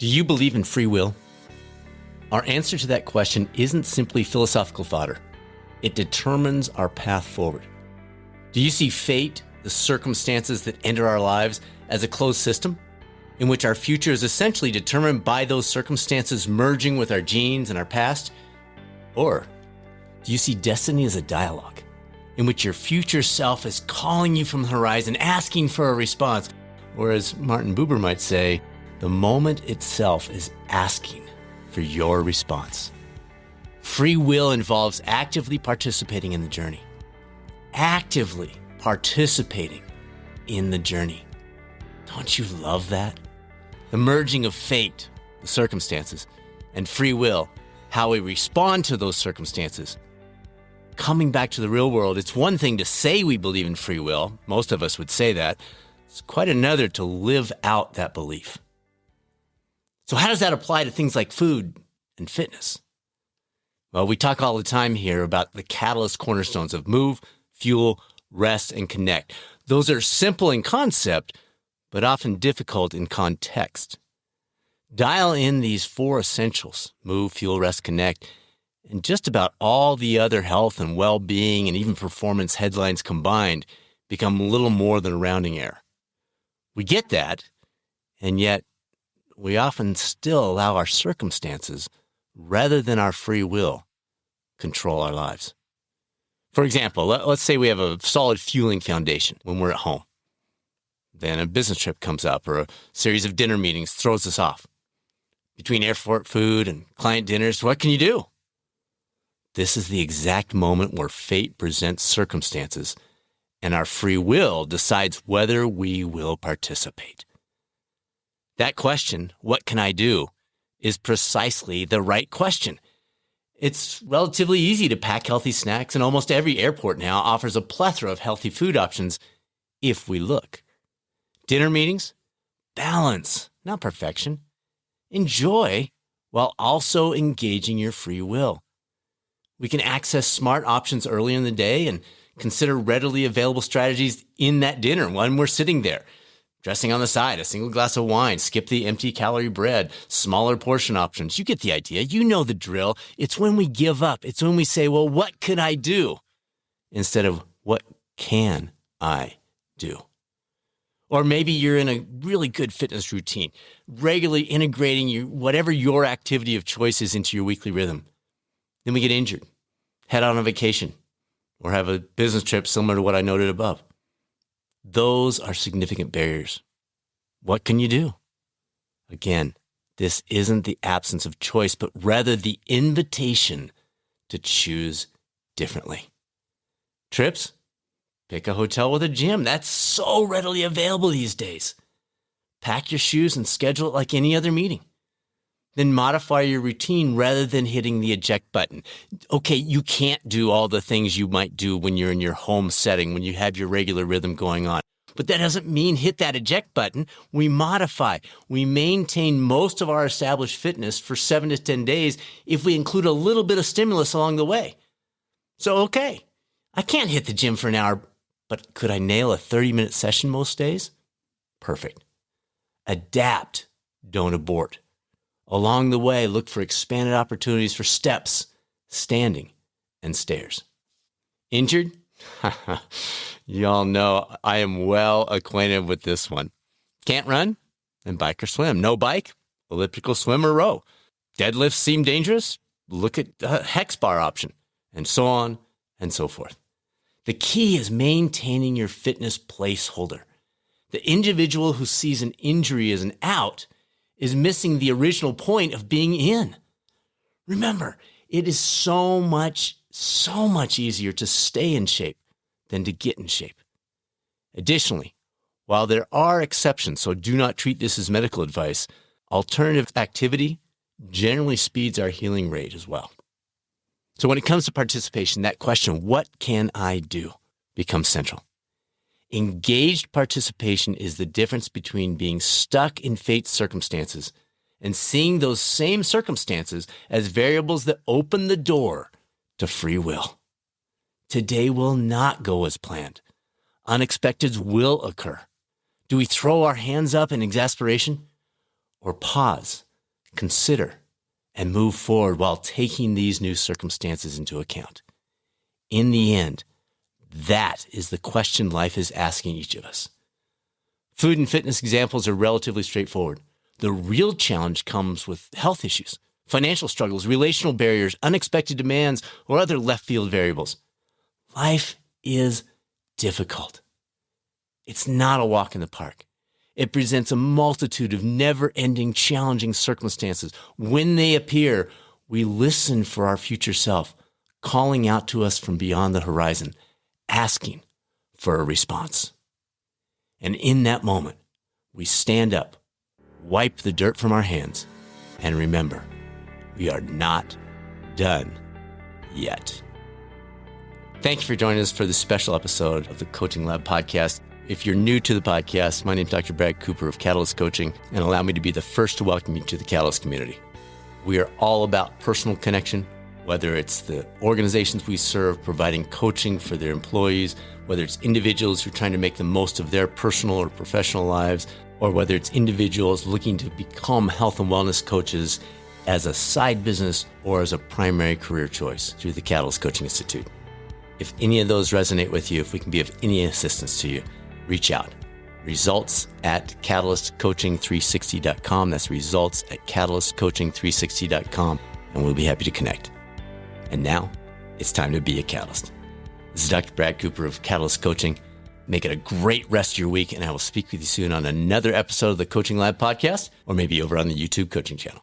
Do you believe in free will? Our answer to that question isn't simply philosophical fodder. It determines our path forward. Do you see fate, the circumstances that enter our lives, as a closed system in which our future is essentially determined by those circumstances merging with our genes and our past? Or do you see destiny as a dialogue in which your future self is calling you from the horizon, asking for a response? Or as Martin Buber might say, the moment itself is asking for your response. Free will involves actively participating in the journey. Actively participating in the journey. Don't you love that? The merging of fate, the circumstances, and free will, how we respond to those circumstances. Coming back to the real world, it's one thing to say we believe in free will. Most of us would say that. It's quite another to live out that belief. So how does that apply to things like food and fitness? Well, we talk all the time here about the catalyst cornerstones of move, fuel, rest, and connect. Those are simple in concept, but often difficult in context. Dial in these four essentials: move, fuel, rest, connect, and just about all the other health and well-being and even performance headlines combined become little more than a rounding error. We get that, and yet we often still allow our circumstances, rather than our free will, control our lives. For example, let's say we have a solid fueling foundation when we're at home. Then a business trip comes up or a series of dinner meetings throws us off. Between airport food and client dinners, what can you do? This is the exact moment where fate presents circumstances and our free will decides whether we will participate. That question, what can I do, is precisely the right question. It's relatively easy to pack healthy snacks, and almost every airport now offers a plethora of healthy food options if we look. Dinner meetings? Balance, not perfection. Enjoy while also engaging your free will. We can access smart options early in the day and consider readily available strategies in that dinner when we're sitting there. Dressing on the side, a single glass of wine, skip the empty calorie bread, smaller portion options. You get the idea. You know the drill. It's when we give up. It's when we say, well, what could I do? Instead of what can I do? Or maybe you're in a really good fitness routine, regularly integrating whatever your activity of choice is into your weekly rhythm. Then we get injured, head out on vacation, or have a business trip similar to what I noted above. Those are significant barriers. What can you do? Again, this isn't the absence of choice, but rather the invitation to choose differently. Trips? Pick a hotel with a gym. That's so readily available these days. Pack your shoes and schedule it like any other meeting. Then modify your routine rather than hitting the eject button. Okay, you can't do all the things you might do when you're in your home setting, when you have your regular rhythm going on. But that doesn't mean hit that eject button. We modify. We maintain most of our established fitness for 7 to 10 days if we include a little bit of stimulus along the way. So, okay, I can't hit the gym for an hour, but could I nail a 30-minute session most days? Perfect. Adapt, don't abort. Along the way, look for expanded opportunities for steps, standing, and stairs. Injured? Y'all know I am well acquainted with this one. Can't run? Then bike or swim. No bike? Elliptical swim or row. Deadlifts seem dangerous? Look at the hex bar option, and so on and so forth. The key is maintaining your fitness placeholder. The individual who sees an injury as an out is missing the original point of being in. Remember, it is so much easier to stay in shape than to get in shape. Additionally, while there are exceptions, so do not treat this as medical advice, alternative activity generally speeds our healing rate as well. So when it comes to participation, that question, what can I do, becomes central. Engaged participation is the difference between being stuck in fate's circumstances and seeing those same circumstances as variables that open the door to free will. Today will not go as planned. Unexpecteds will occur. Do we throw our hands up in exasperation or pause consider and move forward while taking these new circumstances into account. In the end, that is the question life is asking each of us. Food and fitness examples are relatively straightforward. The real challenge comes with health issues, financial struggles, relational barriers, unexpected demands, or other left field variables. Life is difficult. It's not a walk in the park. It presents a multitude of never-ending, challenging circumstances. When they appear, we listen for our future self, calling out to us from beyond the horizon, asking for a response. And in that moment, we stand up, wipe the dirt from our hands, and remember, we are not done yet. Thank you for joining us for this special episode of the Coaching Lab podcast. If you're new to the podcast, my name is Dr. Brad Cooper of Catalyst Coaching, and allow me to be the first to welcome you to the Catalyst community. We are all about personal connection, whether it's the organizations we serve providing coaching for their employees, whether it's individuals who are trying to make the most of their personal or professional lives, or whether it's individuals looking to become health and wellness coaches as a side business or as a primary career choice through the Catalyst Coaching Institute. If any of those resonate with you, if we can be of any assistance to you, reach out. Results at catalystcoaching360.com. That's results at catalystcoaching360.com, and we'll be happy to connect. And now it's time to be a catalyst. This is Dr. Brad Cooper of Catalyst Coaching. Make it a great rest of your week, and I will speak with you soon on another episode of the Coaching Lab podcast, or maybe over on the YouTube coaching channel.